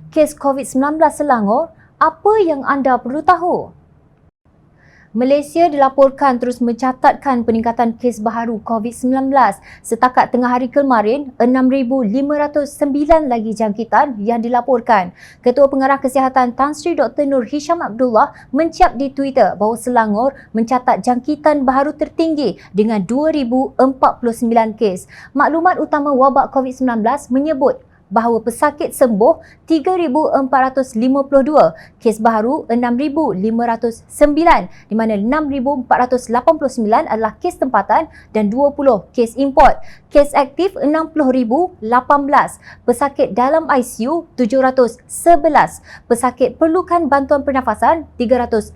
kes COVID-19 Selangor, apa yang anda perlu tahu? Malaysia dilaporkan terus mencatatkan peningkatan kes baharu COVID-19. Setakat tengah hari kemarin, 6,509 lagi jangkitan yang dilaporkan. Ketua Pengarah Kesihatan Tan Sri Dr. Nur Hisham Abdullah menciap di Twitter bahawa Selangor mencatat jangkitan baharu tertinggi dengan 2,049 kes. Maklumat utama wabak COVID-19 menyebut bahawa pesakit sembuh 3,452, kes baharu 6,509 di mana 6,489 adalah kes tempatan dan 20 kes import. Kes aktif 60,018, pesakit dalam ICU 711, pesakit perlukan bantuan pernafasan 369,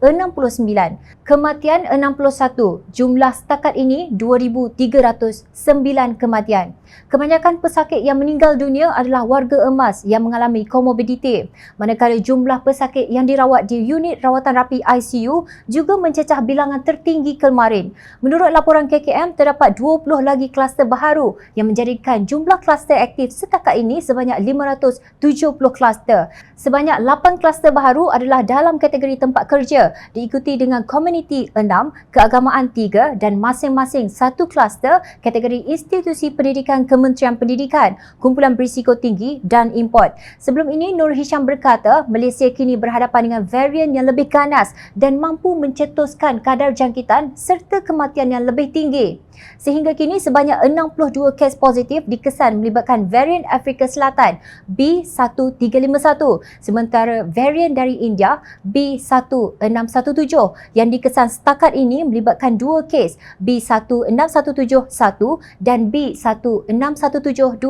kematian 61, jumlah setakat ini 2,309 kematian. Kebanyakan pesakit yang meninggal dunia adalah warga emas yang mengalami komorbiditi, manakala jumlah pesakit yang dirawat di unit rawatan rapi ICU juga mencecah bilangan tertinggi kemarin. Menurut laporan KKM, terdapat 20 lagi kluster baharu yang menjadikan jumlah kluster aktif setakat ini sebanyak 570 kluster. Sebanyak 8 kluster baharu adalah dalam kategori tempat kerja, diikuti dengan komuniti 6, keagamaan 3 dan masing-masing satu kluster kategori institusi pendidikan Kementerian Pendidikan, kumpulan berisiko tinggi dan import. Sebelum ini, Nur Hisham berkata Malaysia kini berhadapan dengan varian yang lebih ganas dan mampu mencetuskan kadar jangkitan serta kematian yang lebih tinggi. Sehingga kini sebanyak 62 kes positif dikesan melibatkan varian Afrika Selatan B1351, sementara varian dari India B1617 yang dikesan setakat ini melibatkan 2 kes B16171 dan B16172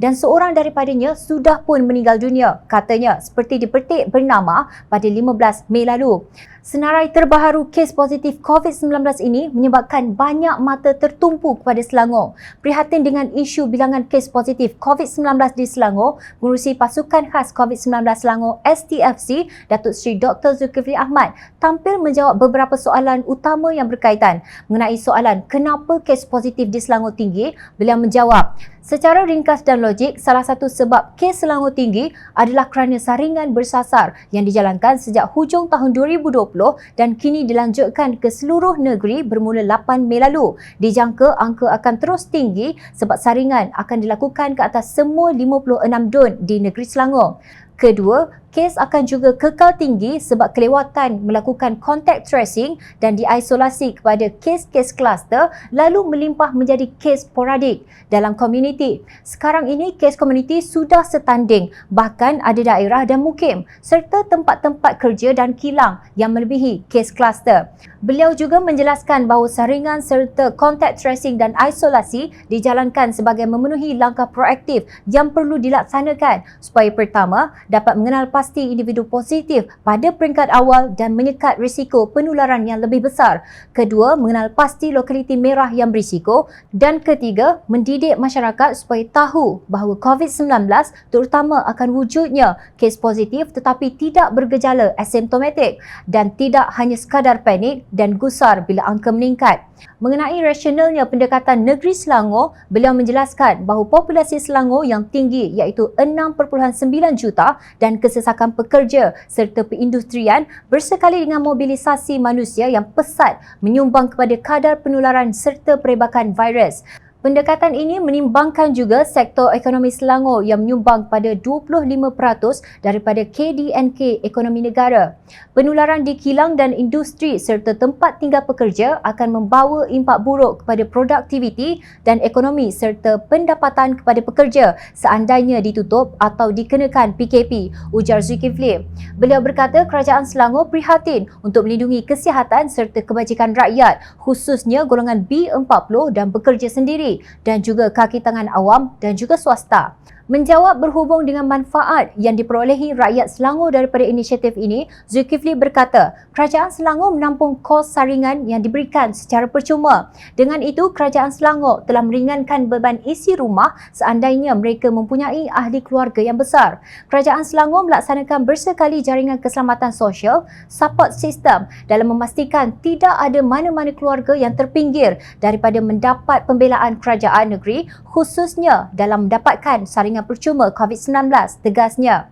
dan seorang daripadanya sudah pun meninggal dunia, katanya, seperti dipetik bernama pada 15 Mei lalu. Senarai terbaharu kes positif COVID-19 ini menyebabkan banyak mata tertumpu kepada Selangor. Prihatin dengan isu bilangan kes positif COVID-19 di Selangor, Pengurusi Pasukan Khas COVID-19 Selangor STFC, Datuk Seri Dr. Zulkifli Ahmad tampil menjawab beberapa soalan utama yang berkaitan. Mengenai soalan kenapa kes positif di Selangor tinggi, beliau menjawab, secara ringkas dan logik, salah satu sebab kes Selangor tinggi adalah kerana saringan bersasar yang dijalankan sejak hujung tahun 2020 dan kini dilanjutkan ke seluruh negeri bermula 8 Mei lalu. Dijangka angka akan terus tinggi sebab saringan akan dilakukan ke atas semua 56 dun di negeri Selangor. Kedua, kes akan juga kekal tinggi sebab kelewatan melakukan contact tracing dan diisolasi kepada kes-kes kluster lalu melimpah menjadi kes sporadik dalam komuniti. Sekarang ini kes komuniti sudah setanding, bahkan ada daerah dan mukim serta tempat-tempat kerja dan kilang yang melebihi kes kluster. Beliau juga menjelaskan bahawa saringan serta contact tracing dan isolasi dijalankan sebagai memenuhi langkah proaktif yang perlu dilaksanakan supaya pertama, dapat mengenal pasti individu positif pada peringkat awal dan menyekat risiko penularan yang lebih besar. Kedua, mengenal pasti lokaliti merah yang berisiko. Dan ketiga, mendidik masyarakat supaya tahu bahawa COVID-19 terutama akan wujudnya kes positif tetapi tidak bergejala asimptomatik dan tidak hanya sekadar panik dan gusar bila angka meningkat. Mengenai rasionalnya pendekatan negeri Selangor, beliau menjelaskan bahawa populasi Selangor yang tinggi iaitu 6.9 juta dan kesesakan pekerja serta perindustrian bersekali dengan mobilisasi manusia yang pesat menyumbang kepada kadar penularan serta perebakan virus. Pendekatan ini menimbangkan juga sektor ekonomi Selangor yang menyumbang pada 25% daripada KDNK ekonomi negara. Penularan di kilang dan industri serta tempat tinggal pekerja akan membawa impak buruk kepada produktiviti dan ekonomi serta pendapatan kepada pekerja seandainya ditutup atau dikenakan PKP, ujar Zulkifli. Beliau berkata kerajaan Selangor prihatin untuk melindungi kesihatan serta kebajikan rakyat, khususnya golongan B40 dan bekerja sendiri dan juga kaki tangan awam dan juga swasta. Menjawab berhubung dengan manfaat yang diperolehi rakyat Selangor daripada inisiatif ini, Zulkifli berkata, kerajaan Selangor menampung kos saringan yang diberikan secara percuma. Dengan itu, kerajaan Selangor telah meringankan beban isi rumah seandainya mereka mempunyai ahli keluarga yang besar. Kerajaan Selangor melaksanakan bersekali jaringan keselamatan sosial, support system dalam memastikan tidak ada mana-mana keluarga yang terpinggir daripada mendapat pembelaan kerajaan negeri, khususnya dalam mendapatkan saringan percuma COVID-19, tegasnya.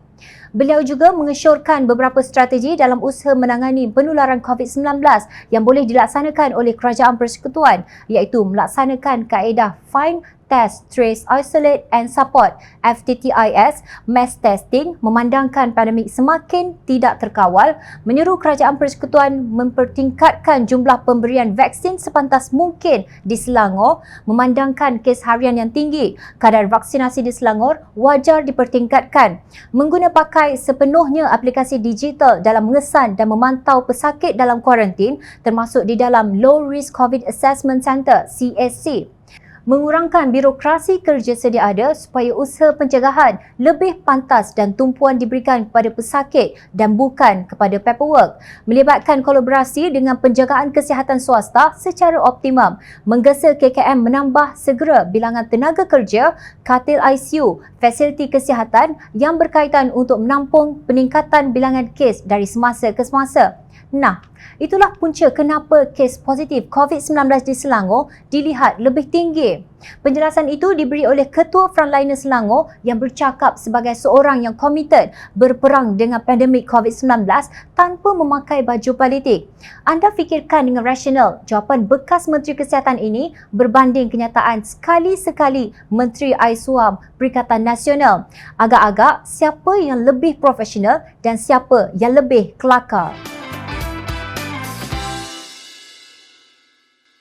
Beliau juga mengesyorkan beberapa strategi dalam usaha menangani penularan COVID-19 yang boleh dilaksanakan oleh Kerajaan Persekutuan, iaitu melaksanakan kaedah Find, Test, Trace, Isolate and Support FTTIS, mass testing, memandangkan pandemik semakin tidak terkawal, menyuruh Kerajaan Persekutuan mempertingkatkan jumlah pemberian vaksin sepantas mungkin di Selangor, memandangkan kes harian yang tinggi, kadar vaksinasi di Selangor wajar dipertingkatkan, mengguna pakai sepenuhnya aplikasi digital dalam mengesan dan memantau pesakit dalam kuarantin termasuk di dalam Low Risk COVID Assessment Centre CSC, mengurangkan birokrasi kerja sedia ada supaya usaha pencegahan lebih pantas dan tumpuan diberikan kepada pesakit dan bukan kepada paperwork, melibatkan kolaborasi dengan penjagaan kesihatan swasta secara optimum, menggesa KKM menambah segera bilangan tenaga kerja, katil ICU, fasiliti kesihatan yang berkaitan untuk menampung peningkatan bilangan kes dari semasa ke semasa. Nah, itulah punca kenapa kes positif COVID-19 di Selangor dilihat lebih tinggi. Penjelasan itu diberi oleh Ketua Frontliner Selangor yang bercakap sebagai seorang yang komited berperang dengan pandemik COVID-19 tanpa memakai baju politik. Anda fikirkan dengan rasional jawapan bekas Menteri Kesihatan ini berbanding kenyataan sekali-sekali Menteri Aiswam Perikatan Nasional. Agak-agak siapa yang lebih profesional dan siapa yang lebih kelakar.